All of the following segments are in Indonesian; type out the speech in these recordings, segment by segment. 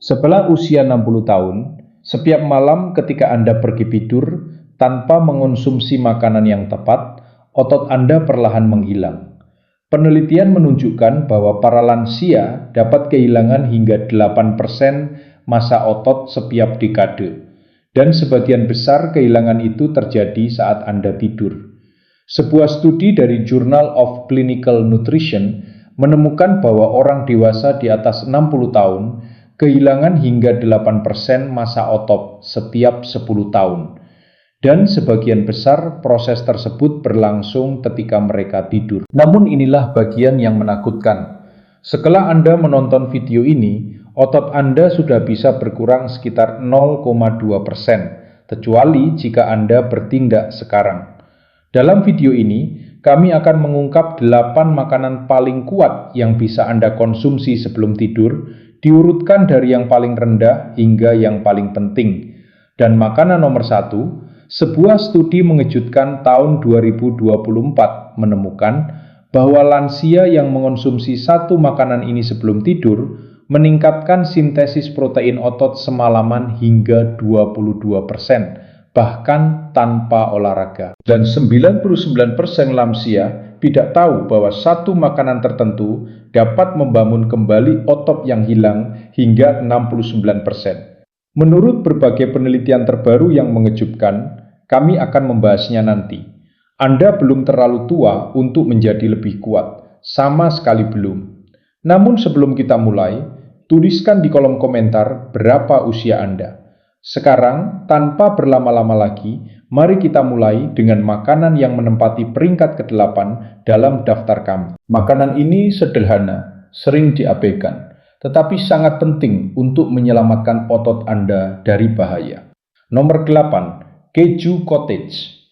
Setelah usia 60 tahun, setiap malam ketika Anda pergi tidur tanpa mengonsumsi makanan yang tepat, otot Anda perlahan menghilang. Penelitian menunjukkan bahwa para lansia dapat kehilangan hingga 8% massa otot setiap dekade, dan sebagian besar kehilangan itu terjadi saat Anda tidur. Sebuah studi dari Journal of Clinical Nutrition menemukan bahwa orang dewasa di atas 60 tahun kehilangan hingga 8% massa otot setiap 10 tahun. Dan sebagian besar proses tersebut berlangsung ketika mereka tidur. Namun inilah bagian yang menakutkan. Setelah Anda menonton video ini, otot Anda sudah bisa berkurang sekitar 0,2%, kecuali jika Anda bertindak sekarang. Dalam video ini, kami akan mengungkap 8 makanan paling kuat yang bisa Anda konsumsi sebelum tidur, diurutkan dari yang paling rendah hingga yang paling penting. Dan makanan nomor 1, sebuah studi mengejutkan tahun 2024 menemukan bahwa lansia yang mengonsumsi satu makanan ini sebelum tidur meningkatkan sintesis protein otot semalaman hingga 22%, bahkan tanpa olahraga. Dan 99% lansia tidak tahu bahwa satu makanan tertentu dapat membangun kembali otot yang hilang hingga 69%. Menurut berbagai penelitian terbaru yang mengejutkan, kami akan membahasnya nanti. Anda belum terlalu tua untuk menjadi lebih kuat, sama sekali belum. Namun sebelum kita mulai, tuliskan di kolom komentar berapa usia Anda. Sekarang, tanpa berlama-lama lagi, mari kita mulai dengan makanan yang menempati peringkat ke-8 dalam daftar kami. Makanan ini sederhana, sering diabaikan, tetapi sangat penting untuk menyelamatkan otot Anda dari bahaya. Nomor 8, keju cottage.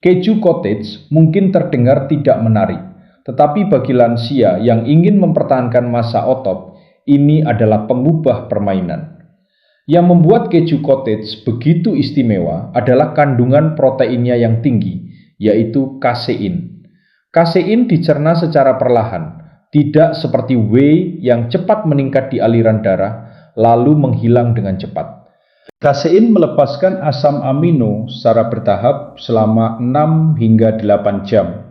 Keju cottage mungkin terdengar tidak menarik, tetapi bagi lansia yang ingin mempertahankan massa otot, ini adalah pengubah permainan. Yang membuat keju cottage begitu istimewa adalah kandungan proteinnya yang tinggi, yaitu kasein. Kasein dicerna secara perlahan, tidak seperti whey yang cepat meningkat di aliran darah, lalu menghilang dengan cepat. Kasein melepaskan asam amino secara bertahap selama 6 hingga 8 jam.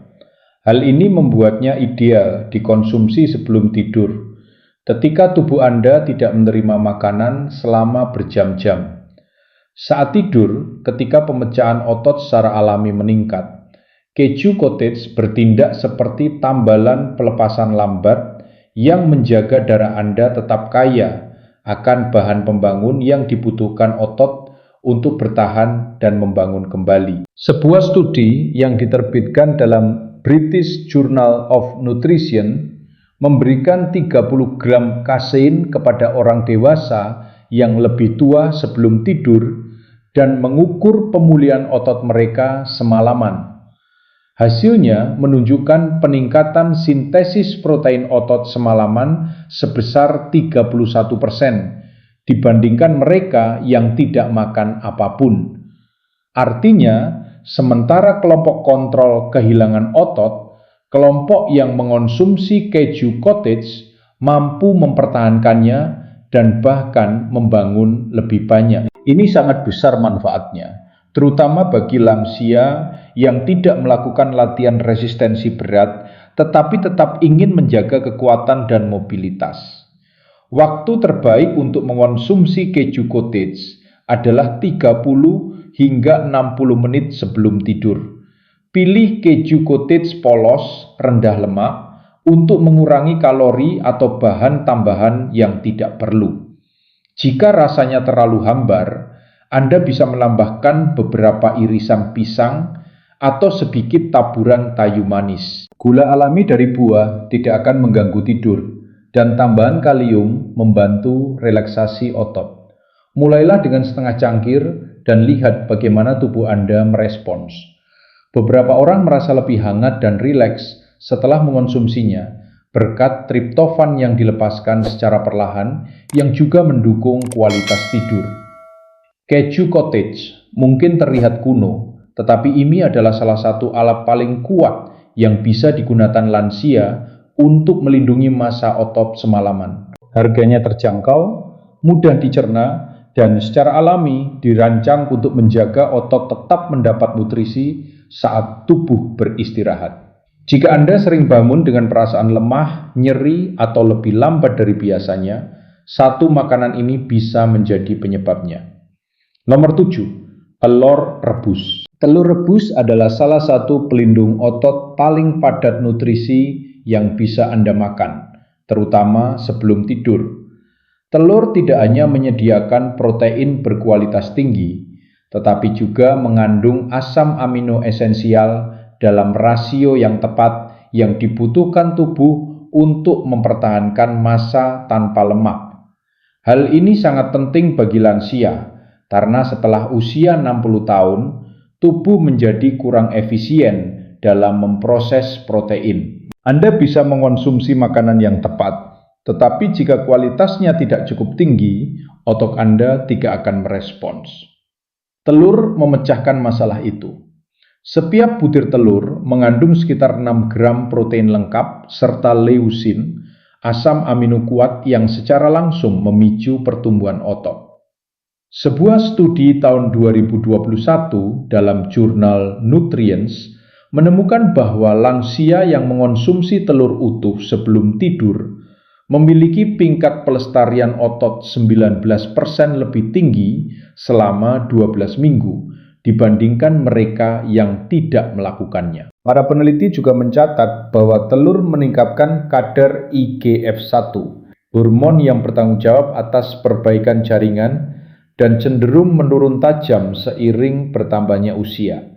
Hal ini membuatnya ideal dikonsumsi sebelum tidur, ketika tubuh Anda tidak menerima makanan selama berjam-jam. Saat tidur, ketika pemecahan otot secara alami meningkat, keju cottage bertindak seperti tambalan pelepasan lambat yang menjaga darah Anda tetap kaya akan bahan pembangun yang dibutuhkan otot untuk bertahan dan membangun kembali. Sebuah studi yang diterbitkan dalam British Journal of Nutrition memberikan 30 gram kasein kepada orang dewasa yang lebih tua sebelum tidur dan mengukur pemulihan otot mereka semalaman. Hasilnya menunjukkan peningkatan sintesis protein otot semalaman sebesar 31% dibandingkan mereka yang tidak makan apapun. Artinya, sementara kelompok kontrol kehilangan otot, kelompok yang mengonsumsi keju cottage mampu mempertahankannya dan bahkan membangun lebih banyak. Ini sangat besar manfaatnya, terutama bagi lansia yang tidak melakukan latihan resistensi berat, tetapi tetap ingin menjaga kekuatan dan mobilitas. Waktu terbaik untuk mengonsumsi keju cottage adalah 30 hingga 60 menit sebelum tidur. Pilih keju cottage polos, rendah lemak, untuk mengurangi kalori atau bahan tambahan yang tidak perlu. Jika rasanya terlalu hambar, Anda bisa menambahkan beberapa irisan pisang atau sedikit taburan kayu manis. Gula alami dari buah tidak akan mengganggu tidur, dan tambahan kalium membantu relaksasi otot. Mulailah dengan setengah cangkir dan lihat bagaimana tubuh Anda merespons. Beberapa orang merasa lebih hangat dan rileks setelah mengonsumsinya, berkat triptofan yang dilepaskan secara perlahan yang juga mendukung kualitas tidur. Keju cottage mungkin terlihat kuno, tetapi ini adalah salah satu alat paling kuat yang bisa digunakan lansia untuk melindungi massa otot semalaman. Harganya terjangkau, mudah dicerna, dan secara alami dirancang untuk menjaga otot tetap mendapat nutrisi saat tubuh beristirahat. Jika Anda sering bangun dengan perasaan lemah, nyeri, atau lebih lambat dari biasanya, satu makanan ini bisa menjadi penyebabnya. Nomor 7, telur rebus. Telur rebus adalah salah satu pelindung otot paling padat nutrisi yang bisa Anda makan, terutama sebelum tidur. Telur tidak hanya menyediakan protein berkualitas tinggi, tetapi juga mengandung asam amino esensial dalam rasio yang tepat yang dibutuhkan tubuh untuk mempertahankan massa tanpa lemak. Hal ini sangat penting bagi lansia, karena setelah usia 60 tahun, tubuh menjadi kurang efisien dalam memproses protein. Anda bisa mengonsumsi makanan yang tepat, tetapi jika kualitasnya tidak cukup tinggi, otot Anda tidak akan merespons. Telur memecahkan masalah itu. Setiap butir telur mengandung sekitar 6 gram protein lengkap serta leusin, asam amino kuat yang secara langsung memicu pertumbuhan otot. Sebuah studi tahun 2021 dalam jurnal Nutrients menemukan bahwa lansia yang mengonsumsi telur utuh sebelum tidur memiliki tingkat pelestarian otot 19% lebih tinggi selama 12 minggu dibandingkan mereka yang tidak melakukannya. Para peneliti juga mencatat bahwa telur meningkatkan kadar IGF-1, hormon yang bertanggung jawab atas perbaikan jaringan dan cenderung menurun tajam seiring bertambahnya usia.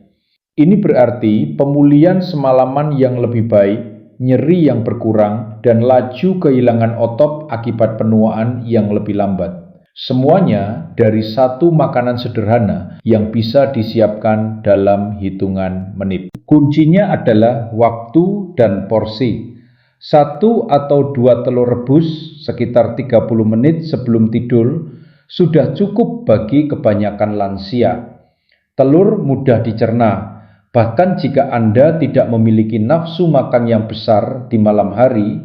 Ini berarti pemulihan semalaman yang lebih baik, nyeri yang berkurang, dan laju kehilangan otot akibat penuaan yang lebih lambat. Semuanya dari satu makanan sederhana yang bisa disiapkan dalam hitungan menit. Kuncinya adalah waktu dan porsi. 1 atau 2 telur rebus sekitar 30 menit sebelum tidur sudah cukup bagi kebanyakan lansia. Telur mudah dicerna. Bahkan jika Anda tidak memiliki nafsu makan yang besar di malam hari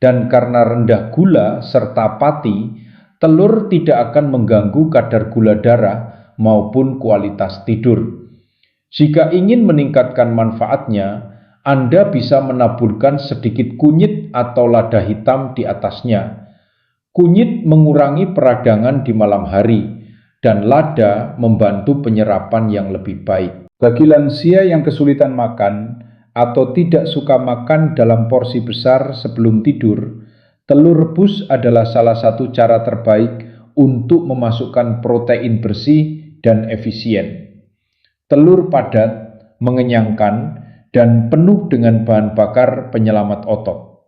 dan karena rendah gula serta apati, telur tidak akan mengganggu kadar gula darah maupun kualitas tidur. Jika ingin meningkatkan manfaatnya, Anda bisa menaburkan sedikit kunyit atau lada hitam di atasnya. Kunyit mengurangi peradangan di malam hari, dan lada membantu penyerapan yang lebih baik. Bagi lansia yang kesulitan makan atau tidak suka makan dalam porsi besar sebelum tidur, telur rebus adalah salah satu cara terbaik untuk memasukkan protein bersih dan efisien. Telur padat, mengenyangkan, dan penuh dengan bahan bakar penyelamat otot.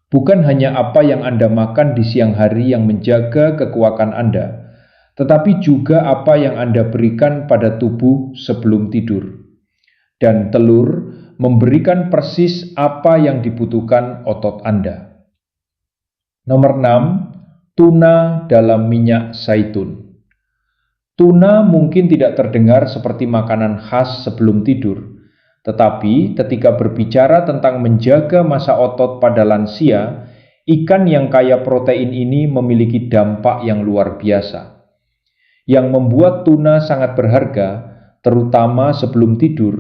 Bukan hanya apa yang Anda makan di siang hari yang menjaga kekuatan Anda, tetapi juga apa yang Anda berikan pada tubuh sebelum tidur. Dan telur memberikan persis apa yang dibutuhkan otot Anda. Nomor 6, tuna dalam minyak zaitun. Tuna mungkin tidak terdengar seperti makanan khas sebelum tidur, tetapi ketika berbicara tentang menjaga massa otot pada lansia, ikan yang kaya protein ini memiliki dampak yang luar biasa. Yang membuat tuna sangat berharga, terutama sebelum tidur,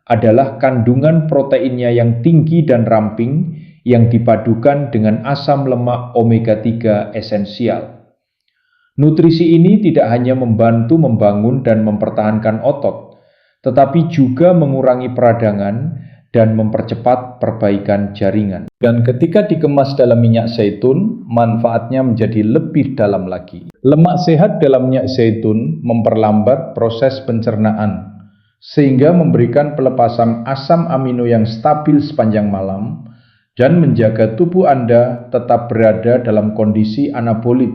adalah kandungan proteinnya yang tinggi dan ramping yang dipadukan dengan asam lemak omega 3 esensial. Nutrisi ini tidak hanya membantu membangun dan mempertahankan otot, tetapi juga mengurangi peradangan dan mempercepat perbaikan jaringan. Dan ketika dikemas dalam minyak zaitun, manfaatnya menjadi lebih dalam lagi. Lemak sehat dalam minyak zaitun memperlambat proses pencernaan, sehingga memberikan pelepasan asam amino yang stabil sepanjang malam dan menjaga tubuh Anda tetap berada dalam kondisi anabolit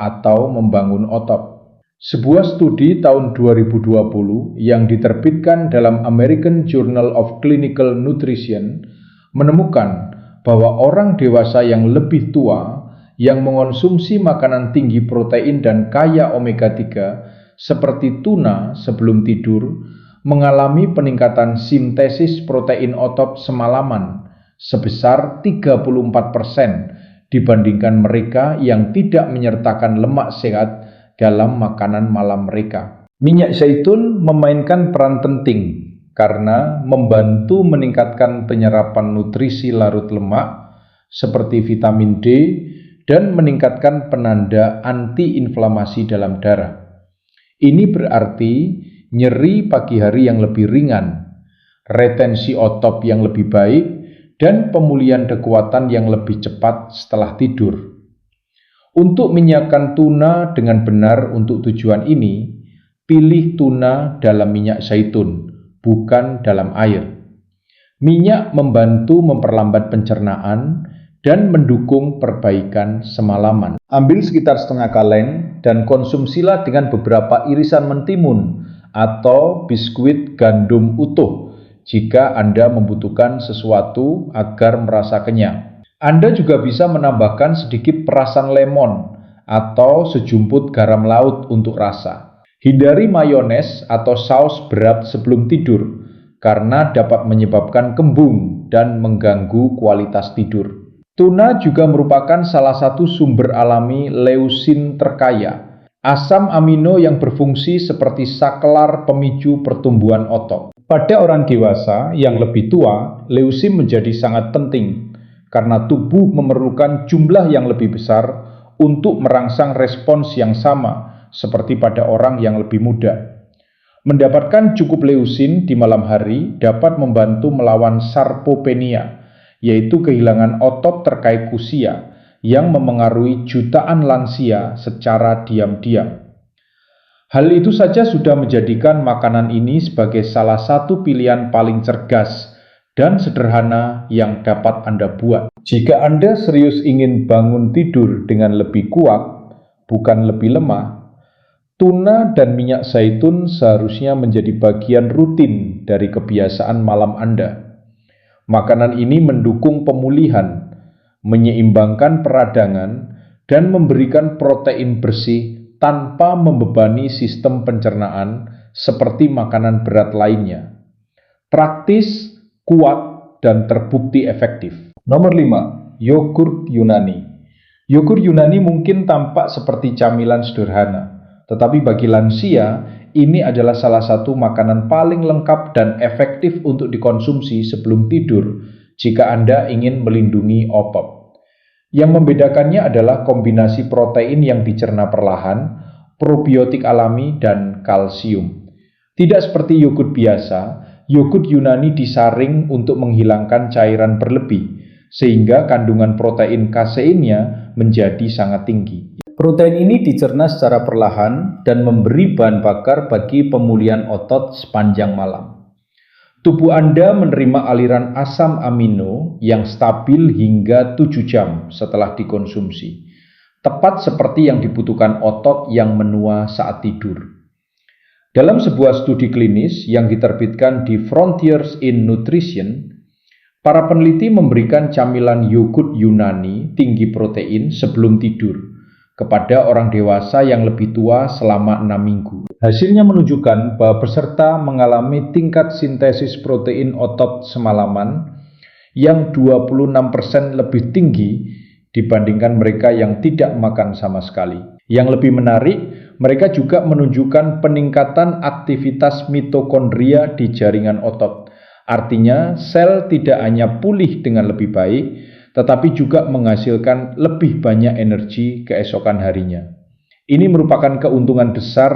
atau membangun otot. Sebuah studi tahun 2020 yang diterbitkan dalam American Journal of Clinical Nutrition menemukan bahwa orang dewasa yang lebih tua yang mengonsumsi makanan tinggi protein dan kaya omega 3 seperti tuna sebelum tidur mengalami peningkatan sintesis protein otot semalaman sebesar 34% dibandingkan mereka yang tidak menyertakan lemak sehat dalam makanan malam mereka. Minyak zaitun memainkan peran penting karena membantu meningkatkan penyerapan nutrisi larut lemak seperti vitamin D dan meningkatkan penanda antiinflamasi dalam darah. Ini berarti nyeri pagi hari yang lebih ringan, retensi otot yang lebih baik, dan pemulihan kekuatan yang lebih cepat setelah tidur. Untuk menyiapkan tuna dengan benar untuk tujuan ini, pilih tuna dalam minyak zaitun, bukan dalam air. Minyak membantu memperlambat pencernaan dan mendukung perbaikan semalaman. Ambil sekitar setengah kaleng dan konsumsilah dengan beberapa irisan mentimun atau biskuit gandum utuh jika Anda membutuhkan sesuatu agar merasa kenyang. Anda juga bisa menambahkan sedikit perasan lemon atau sejumput garam laut untuk rasa. Hindari mayones atau saus berat sebelum tidur karena dapat menyebabkan kembung dan mengganggu kualitas tidur. Tuna juga merupakan salah satu sumber alami leusin terkaya, asam amino yang berfungsi seperti saklar pemicu pertumbuhan otot. Pada orang dewasa yang lebih tua, leusin menjadi sangat penting karena tubuh memerlukan jumlah yang lebih besar untuk merangsang respons yang sama seperti pada orang yang lebih muda. Mendapatkan cukup leusin di malam hari dapat membantu melawan sarkopenia, yaitu kehilangan otot terkait usia yang memengaruhi jutaan lansia secara diam-diam. Hal itu saja sudah menjadikan makanan ini sebagai salah satu pilihan paling cergas dan sederhana yang dapat Anda buat. Jika Anda serius ingin bangun tidur dengan lebih kuat, bukan lebih lemah, tuna dan minyak zaitun seharusnya menjadi bagian rutin dari kebiasaan malam Anda. Makanan ini mendukung pemulihan, menyeimbangkan peradangan, dan memberikan protein bersih tanpa membebani sistem pencernaan seperti makanan berat lainnya. Praktis, kuat, dan terbukti efektif. Nomor 5. Yogurt Yunani. Yogurt Yunani mungkin tampak seperti camilan sederhana, tetapi bagi lansia, ini adalah salah satu makanan paling lengkap dan efektif untuk dikonsumsi sebelum tidur jika Anda ingin melindungi otot. Yang membedakannya adalah kombinasi protein yang dicerna perlahan, probiotik alami, dan kalsium. Tidak seperti yogurt biasa, yogurt Yunani disaring untuk menghilangkan cairan berlebih, sehingga kandungan protein kaseinnya menjadi sangat tinggi. Protein ini dicerna secara perlahan dan memberi bahan bakar bagi pemulihan otot sepanjang malam. Tubuh Anda menerima aliran asam amino yang stabil hingga 7 jam setelah dikonsumsi, tepat seperti yang dibutuhkan otot yang menua saat tidur. Dalam sebuah studi klinis yang diterbitkan di Frontiers in Nutrition, para peneliti memberikan camilan yogurt Yunani tinggi protein sebelum tidur kepada orang dewasa yang lebih tua selama 6 minggu. Hasilnya menunjukkan bahwa peserta mengalami tingkat sintesis protein otot semalaman yang 26% lebih tinggi dibandingkan mereka yang tidak makan sama sekali. Yang lebih menarik, mereka juga menunjukkan peningkatan aktivitas mitokondria di jaringan otot. Artinya, sel tidak hanya pulih dengan lebih baik, tetapi juga menghasilkan lebih banyak energi keesokan harinya. Ini merupakan keuntungan besar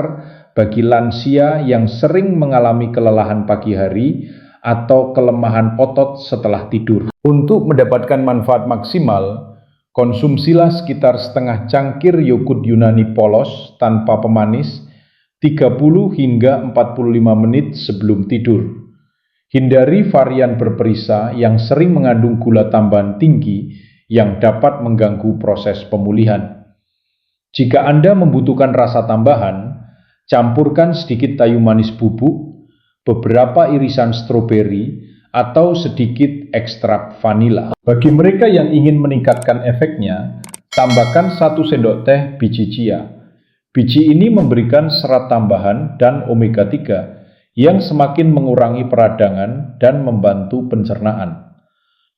bagi lansia yang sering mengalami kelelahan pagi hari atau kelemahan otot setelah tidur. Untuk mendapatkan manfaat maksimal, konsumsilah sekitar setengah cangkir yogurt Yunani polos tanpa pemanis 30 hingga 45 menit sebelum tidur. Hindari varian berperisa yang sering mengandung gula tambahan tinggi yang dapat mengganggu proses pemulihan. Jika Anda membutuhkan rasa tambahan, campurkan sedikit kayu manis bubuk, beberapa irisan stroberi, atau sedikit ekstrak vanila. Bagi mereka yang ingin meningkatkan efeknya, tambahkan 1 sendok teh biji chia. Biji ini memberikan serat tambahan dan omega 3 yang semakin mengurangi peradangan dan membantu pencernaan.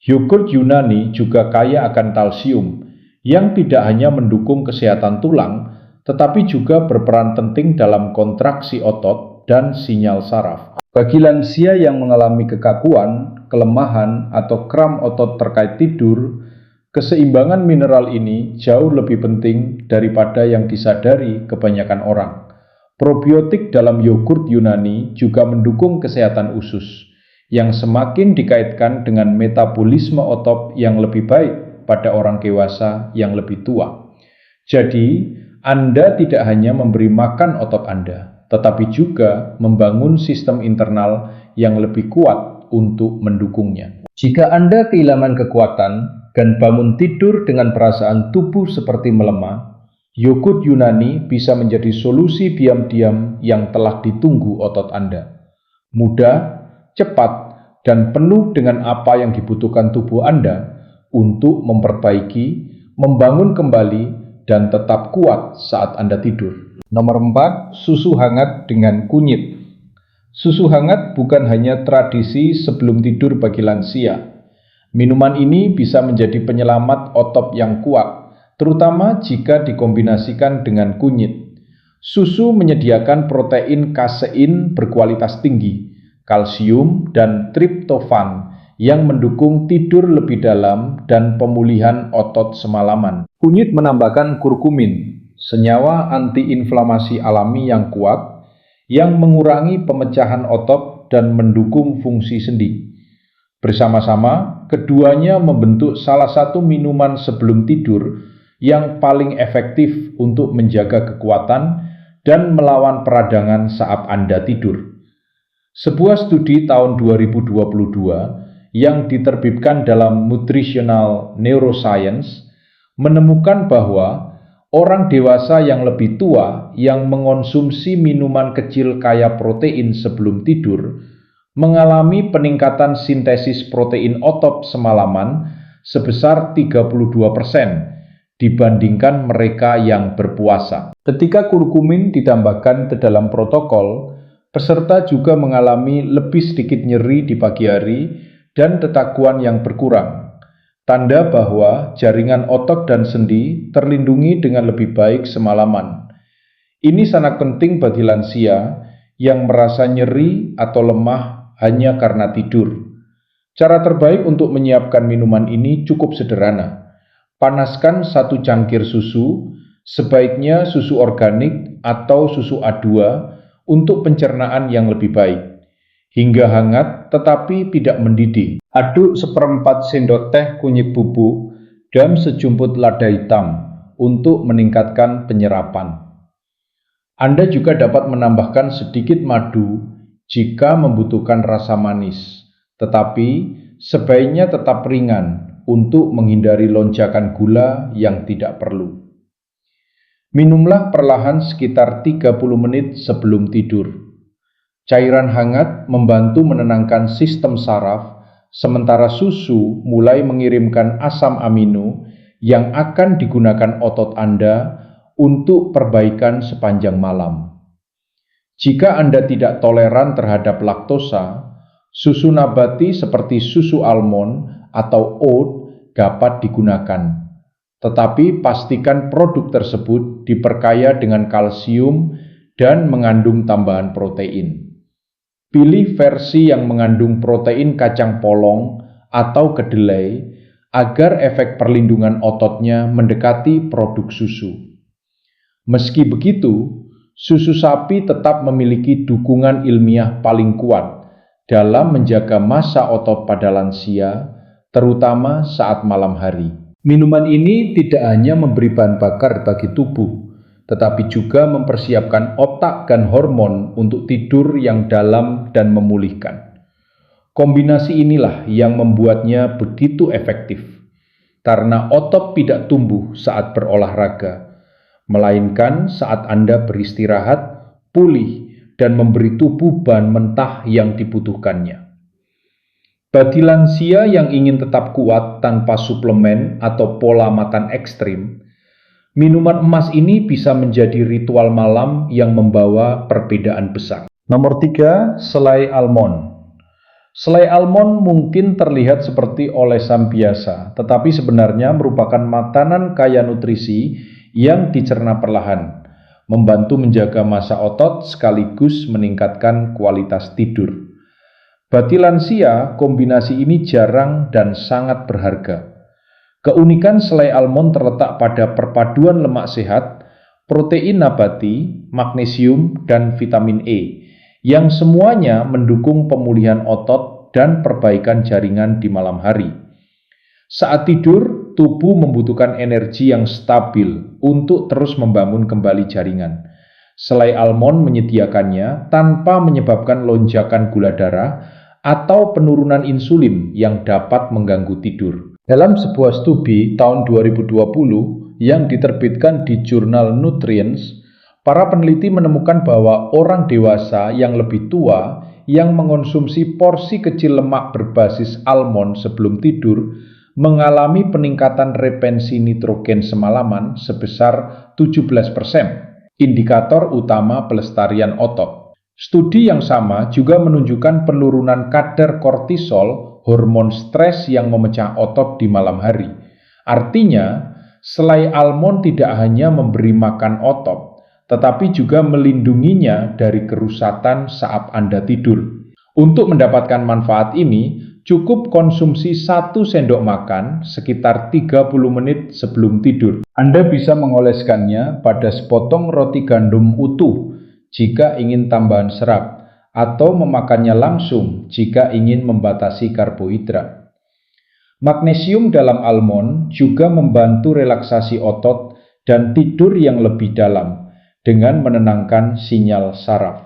Yogurt Yunani juga kaya akan kalsium yang tidak hanya mendukung kesehatan tulang, tetapi juga berperan penting dalam kontraksi otot dan sinyal saraf. Bagi lansia yang mengalami kekakuan, kelemahan, atau kram otot terkait tidur, keseimbangan mineral ini jauh lebih penting daripada yang disadari kebanyakan orang. Probiotik dalam yogurt Yunani juga mendukung kesehatan usus, yang semakin dikaitkan dengan metabolisme otot yang lebih baik pada orang dewasa yang lebih tua. Jadi, Anda tidak hanya memberi makan otot Anda, tetapi juga membangun sistem internal yang lebih kuat untuk mendukungnya. Jika Anda kehilangan kekuatan dan bangun tidur dengan perasaan tubuh seperti melemah, yogurt Yunani bisa menjadi solusi diam-diam yang telah ditunggu otot Anda. Mudah, cepat, dan penuh dengan apa yang dibutuhkan tubuh Anda untuk memperbaiki, membangun kembali, dan tetap kuat saat Anda tidur. Nomor 4, susu hangat dengan kunyit. Susu hangat bukan hanya tradisi sebelum tidur bagi lansia. Minuman ini bisa menjadi penyelamat otot yang kuat, terutama jika dikombinasikan dengan kunyit. Susu menyediakan protein kasein berkualitas tinggi, kalsium, dan triptofan yang mendukung tidur lebih dalam dan pemulihan otot semalaman. Kunyit menambahkan kurkumin, senyawa antiinflamasi alami yang kuat, yang mengurangi pemecahan otot dan mendukung fungsi sendi. Bersama-sama, keduanya membentuk salah satu minuman sebelum tidur yang paling efektif untuk menjaga kekuatan dan melawan peradangan saat Anda tidur. Sebuah studi tahun 2022 yang diterbitkan dalam Nutritional Neuroscience menemukan bahwa orang dewasa yang lebih tua yang mengonsumsi minuman kecil kaya protein sebelum tidur mengalami peningkatan sintesis protein otot semalaman sebesar 32% dibandingkan mereka yang berpuasa. Ketika kurkumin ditambahkan ke dalam protokol, peserta juga mengalami lebih sedikit nyeri di pagi hari dan ketakuan yang berkurang. Tanda bahwa jaringan otot dan sendi terlindungi dengan lebih baik semalaman. Ini sangat penting bagi lansia yang merasa nyeri atau lemah hanya karena tidur. Cara terbaik untuk menyiapkan minuman ini cukup sederhana. Panaskan 1 cangkir susu, sebaiknya susu organik atau susu A2 untuk pencernaan yang lebih baik. Hingga hangat tetapi tidak mendidih. Aduk 1/4 sendok teh kunyit bubuk dan sejumput lada hitam untuk meningkatkan penyerapan. Anda juga dapat menambahkan sedikit madu jika membutuhkan rasa manis, tetapi sebaiknya tetap ringan untuk menghindari lonjakan gula yang tidak perlu. Minumlah perlahan sekitar 30 menit sebelum tidur. Cairan hangat membantu menenangkan sistem saraf, sementara susu mulai mengirimkan asam amino yang akan digunakan otot Anda untuk perbaikan sepanjang malam. Jika Anda tidak toleran terhadap laktosa, susu nabati seperti susu almond atau oat dapat digunakan. Tetapi pastikan produk tersebut diperkaya dengan kalsium dan mengandung tambahan protein. Pilih versi yang mengandung protein kacang polong atau kedelai agar efek perlindungan ototnya mendekati produk susu. Meski begitu, susu sapi tetap memiliki dukungan ilmiah paling kuat dalam menjaga massa otot pada lansia, terutama saat malam hari. Minuman ini tidak hanya memberi bahan bakar bagi tubuh, tetapi juga mempersiapkan otak dan hormon untuk tidur yang dalam dan memulihkan. Kombinasi inilah yang membuatnya begitu efektif, karena otot tidak tumbuh saat berolahraga, melainkan saat Anda beristirahat, pulih, dan memberi tubuh bahan mentah yang dibutuhkannya. Bagi lansia yang ingin tetap kuat tanpa suplemen atau pola makan ekstrim, minuman emas ini bisa menjadi ritual malam yang membawa perbedaan besar. Nomor 3, selai almond. Selai almond mungkin terlihat seperti olesan biasa, tetapi sebenarnya merupakan makanan kaya nutrisi yang dicerna perlahan, membantu menjaga massa otot sekaligus meningkatkan kualitas tidur. Bagi lansia, kombinasi ini jarang dan sangat berharga. Keunikan selai almond terletak pada perpaduan lemak sehat, protein nabati, magnesium, dan vitamin E, yang semuanya mendukung pemulihan otot dan perbaikan jaringan di malam hari. Saat tidur, tubuh membutuhkan energi yang stabil untuk terus membangun kembali jaringan. Selai almond menyediakannya tanpa menyebabkan lonjakan gula darah atau penurunan insulin yang dapat mengganggu tidur. Dalam sebuah studi tahun 2020 yang diterbitkan di jurnal Nutrients, para peneliti menemukan bahwa orang dewasa yang lebih tua yang mengonsumsi porsi kecil lemak berbasis almond sebelum tidur mengalami peningkatan retensi nitrogen semalaman sebesar 17%, indikator utama pelestarian otot. Studi yang sama juga menunjukkan penurunan kadar kortisol, hormon stres yang memecah otot di malam hari. Artinya, selai almond tidak hanya memberi makan otot, tetapi juga melindunginya dari kerusakan saat Anda tidur. Untuk mendapatkan manfaat ini, cukup konsumsi 1 sendok makan sekitar 30 menit sebelum tidur. Anda bisa mengoleskannya pada sepotong roti gandum utuh jika ingin tambahan serat, atau memakannya langsung jika ingin membatasi karbohidrat. Magnesium dalam almond juga membantu relaksasi otot dan tidur yang lebih dalam dengan menenangkan sinyal saraf.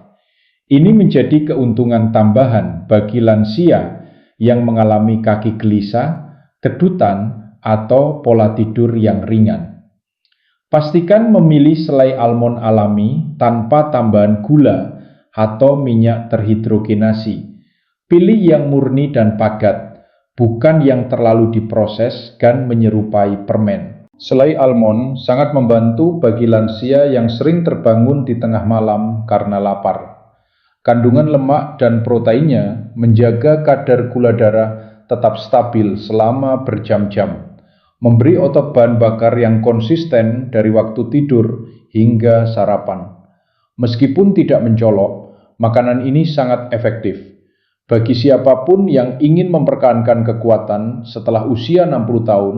Ini menjadi keuntungan tambahan bagi lansia yang mengalami kaki gelisah, kedutan, atau pola tidur yang ringan. Pastikan memilih selai almond alami tanpa tambahan gula atau minyak terhidrogenasi. Pilih yang murni dan padat, bukan yang terlalu diproses dan menyerupai permen. Selai almond sangat membantu bagi lansia yang sering terbangun di tengah malam karena lapar. Kandungan lemak dan proteinnya menjaga kadar gula darah tetap stabil selama berjam-jam, memberi otot bahan bakar yang konsisten dari waktu tidur hingga sarapan. Meskipun tidak mencolok, makanan ini sangat efektif. Bagi siapapun yang ingin mempertahankan kekuatan setelah usia 60 tahun,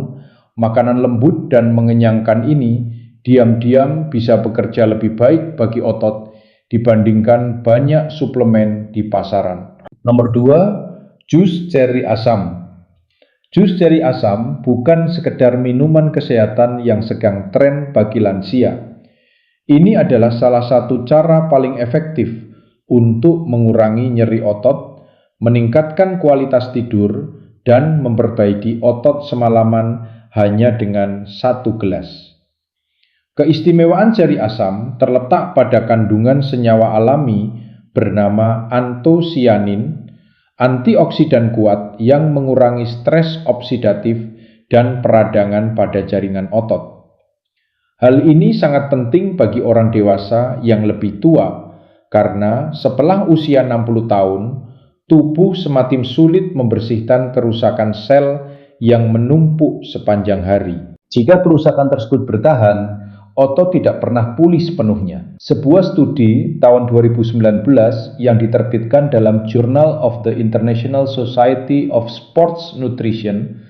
makanan lembut dan mengenyangkan ini diam-diam bisa bekerja lebih baik bagi otot dibandingkan banyak suplemen di pasaran. Nomor 2, jus ceri asam. Jus ceri asam bukan sekedar minuman kesehatan yang sedang tren bagi lansia. Ini adalah salah satu cara paling efektif untuk mengurangi nyeri otot, meningkatkan kualitas tidur, dan memperbaiki otot semalaman hanya dengan 1 gelas. Keistimewaan ceri asam terletak pada kandungan senyawa alami bernama antosianin, antioksidan kuat yang mengurangi stres oksidatif dan peradangan pada jaringan otot. Hal ini sangat penting bagi orang dewasa yang lebih tua, karena setelah usia 60 tahun, tubuh semakin sulit membersihkan kerusakan sel yang menumpuk sepanjang hari. Jika kerusakan tersebut bertahan, otot tidak pernah pulih sepenuhnya. Sebuah studi tahun 2019 yang diterbitkan dalam Journal of the International Society of Sports Nutrition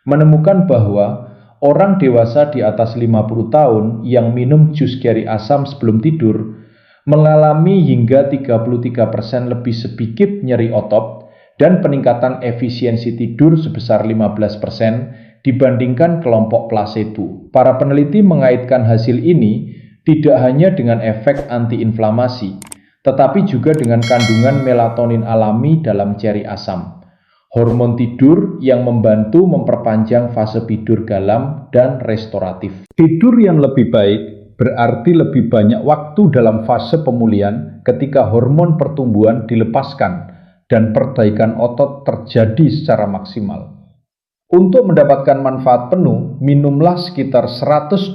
menemukan bahwa orang dewasa di atas 50 tahun yang minum jus ceri asam sebelum tidur mengalami hingga 33% lebih sedikit nyeri otot dan peningkatan efisiensi tidur sebesar 15% dibandingkan kelompok placebo. Para peneliti mengaitkan hasil ini tidak hanya dengan efek antiinflamasi, tetapi juga dengan kandungan melatonin alami dalam ceri asam, hormon tidur yang membantu memperpanjang fase tidur dalam dan restoratif. Tidur yang lebih baik berarti lebih banyak waktu dalam fase pemulihan ketika hormon pertumbuhan dilepaskan dan perbaikan otot terjadi secara maksimal. Untuk mendapatkan manfaat penuh, minumlah sekitar 120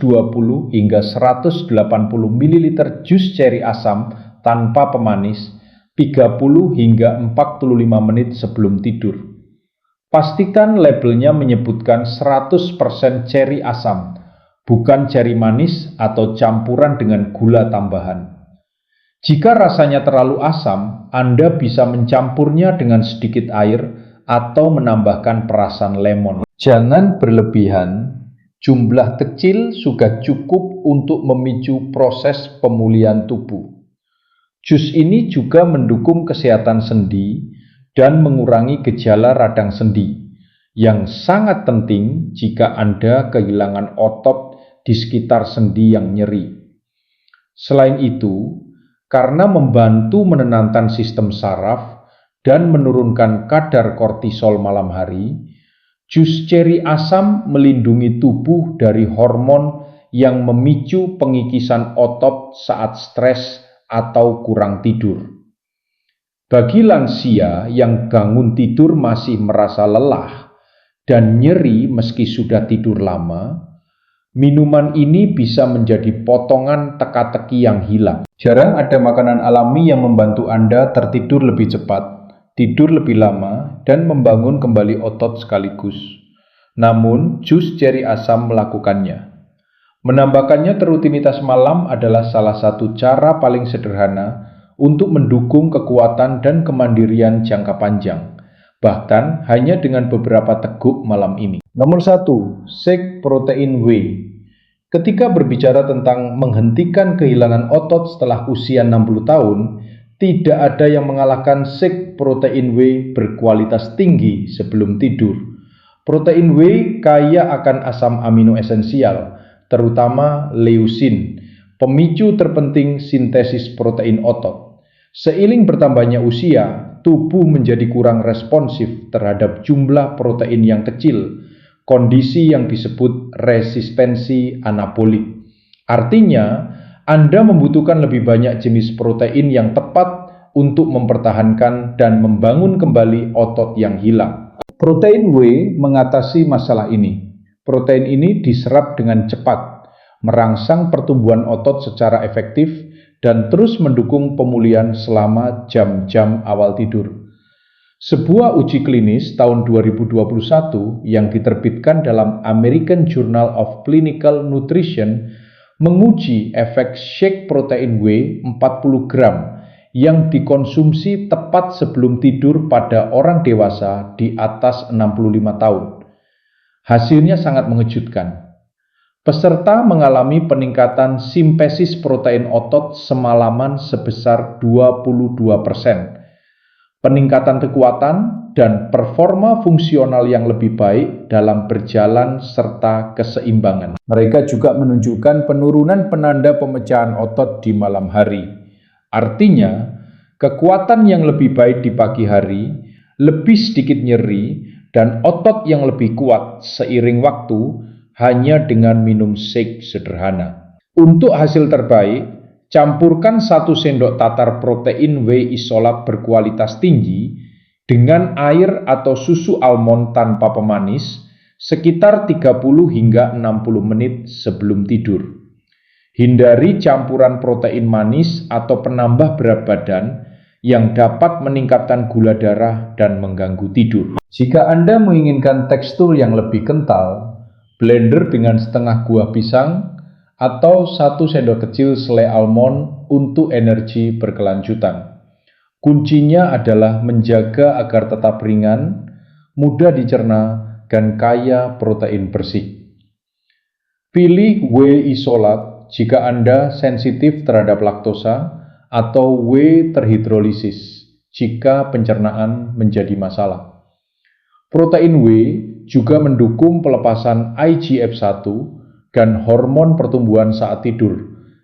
hingga 180 ml jus ceri asam tanpa pemanis 30 hingga 45 menit sebelum tidur. Pastikan labelnya menyebutkan 100% ceri asam, bukan ceri manis atau campuran dengan gula tambahan. Jika rasanya terlalu asam, Anda bisa mencampurnya dengan sedikit air atau menambahkan perasan lemon. Jangan berlebihan, jumlah kecil sudah cukup untuk memicu proses pemulihan tubuh. Jus ini juga mendukung kesehatan sendi dan mengurangi gejala radang sendi, yang sangat penting jika Anda kehilangan otot di sekitar sendi yang nyeri. Selain itu, karena membantu menenangkan sistem saraf dan menurunkan kadar kortisol malam hari, jus ceri asam melindungi tubuh dari hormon yang memicu pengikisan otot saat stres atau kurang tidur. Bagi lansia yang bangun tidur masih merasa lelah dan nyeri meski sudah tidur lama, minuman ini bisa menjadi potongan teka-teki yang hilang. Jarang ada makanan alami yang membantu Anda tertidur lebih cepat, tidur lebih lama, dan membangun kembali otot sekaligus. Namun, jus ceri asam melakukannya. Menambahkannya ke rutinitas malam adalah salah satu cara paling sederhana untuk mendukung kekuatan dan kemandirian jangka panjang, bahkan hanya dengan beberapa teguk malam ini. Nomor 1, shake protein whey. Ketika berbicara tentang menghentikan kehilangan otot setelah usia 60 tahun, tidak ada yang mengalahkan shake protein whey berkualitas tinggi sebelum tidur. Protein whey kaya akan asam amino esensial, terutama leusin, pemicu terpenting sintesis protein otot. Seiring bertambahnya usia, tubuh menjadi kurang responsif terhadap jumlah protein yang kecil, kondisi yang disebut resistensi anabolik. Artinya, Anda membutuhkan lebih banyak jenis protein yang tepat untuk mempertahankan dan membangun kembali otot yang hilang. Protein whey mengatasi masalah ini. Protein ini diserap dengan cepat, merangsang pertumbuhan otot secara efektif, dan terus mendukung pemulihan selama jam-jam awal tidur. Sebuah uji klinis tahun 2021 yang diterbitkan dalam American Journal of Clinical Nutrition menguji efek shake protein whey 40 gram yang dikonsumsi tepat sebelum tidur pada orang dewasa di atas 65 tahun. Hasilnya sangat mengejutkan. Peserta mengalami peningkatan sintesis protein otot semalaman sebesar 22%, peningkatan kekuatan, dan performa fungsional yang lebih baik dalam berjalan serta keseimbangan. Mereka juga menunjukkan penurunan penanda pemecahan otot di malam hari. Artinya, kekuatan yang lebih baik di pagi hari, lebih sedikit nyeri, dan otot yang lebih kuat seiring waktu hanya dengan minum shake sederhana. Untuk hasil terbaik, campurkan 1 sendok tatar protein whey isolat berkualitas tinggi dengan air atau susu almond tanpa pemanis sekitar 30 hingga 60 menit sebelum tidur. Hindari campuran protein manis atau penambah berat badan yang dapat meningkatkan gula darah dan mengganggu tidur. Jika Anda menginginkan tekstur yang lebih kental, blender dengan setengah buah pisang atau 1 sendok kecil selai almond untuk energi berkelanjutan. Kuncinya adalah menjaga agar tetap ringan, mudah dicerna, dan kaya protein bersih. Pilih whey isolat jika Anda sensitif terhadap laktosa atau whey terhidrolisis jika pencernaan menjadi masalah. Protein whey juga mendukung pelepasan IGF-1 dan hormon pertumbuhan saat tidur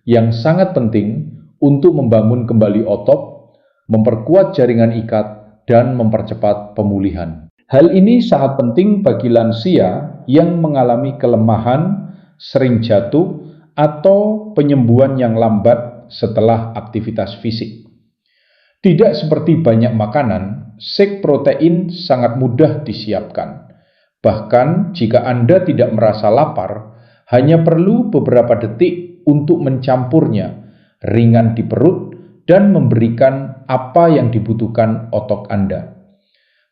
yang sangat penting untuk membangun kembali otot, memperkuat jaringan ikat, dan mempercepat pemulihan. Hal ini sangat penting bagi lansia yang mengalami kelemahan, sering jatuh, atau penyembuhan yang lambat setelah aktivitas fisik. Tidak seperti banyak makanan, shake protein sangat mudah disiapkan. Bahkan jika Anda tidak merasa lapar, hanya perlu beberapa detik untuk mencampurnya, ringan di perut, dan memberikan apa yang dibutuhkan otot Anda.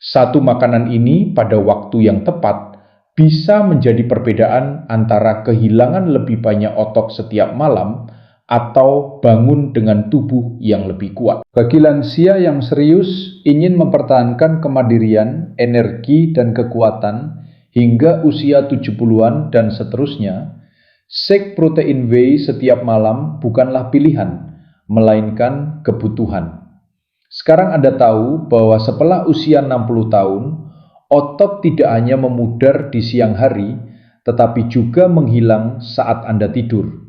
Satu makanan ini pada waktu yang tepat bisa menjadi perbedaan antara kehilangan lebih banyak otot setiap malam atau bangun dengan tubuh yang lebih kuat. Bagi lansia yang serius ingin mempertahankan kemandirian, energi, dan kekuatan hingga usia 70-an dan seterusnya, shake protein whey setiap malam bukanlah pilihan, melainkan kebutuhan. Sekarang Anda tahu bahwa setelah usia 60 tahun, otot tidak hanya memudar di siang hari, tetapi juga menghilang saat Anda tidur.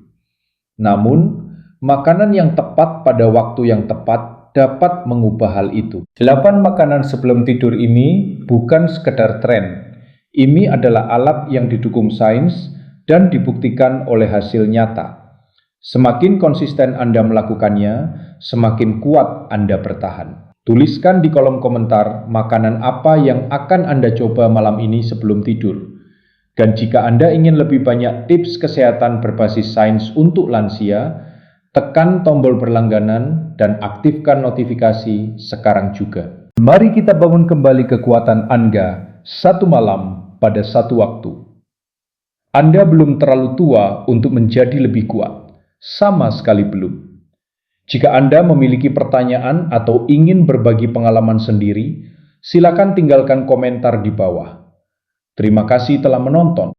Namun, makanan yang tepat pada waktu yang tepat dapat mengubah hal itu. 8 makanan sebelum tidur ini bukan sekedar tren. Ini adalah alat yang didukung sains dan dibuktikan oleh hasil nyata. Semakin konsisten Anda melakukannya, semakin kuat Anda bertahan. Tuliskan di kolom komentar makanan apa yang akan Anda coba malam ini sebelum tidur. Dan jika Anda ingin lebih banyak tips kesehatan berbasis sains untuk lansia, tekan tombol berlangganan dan aktifkan notifikasi sekarang juga. Mari kita bangun kembali kekuatan Anda satu malam pada satu waktu. Anda belum terlalu tua untuk menjadi lebih kuat. Sama sekali belum. Jika Anda memiliki pertanyaan atau ingin berbagi pengalaman sendiri, silakan tinggalkan komentar di bawah. Terima kasih telah menonton.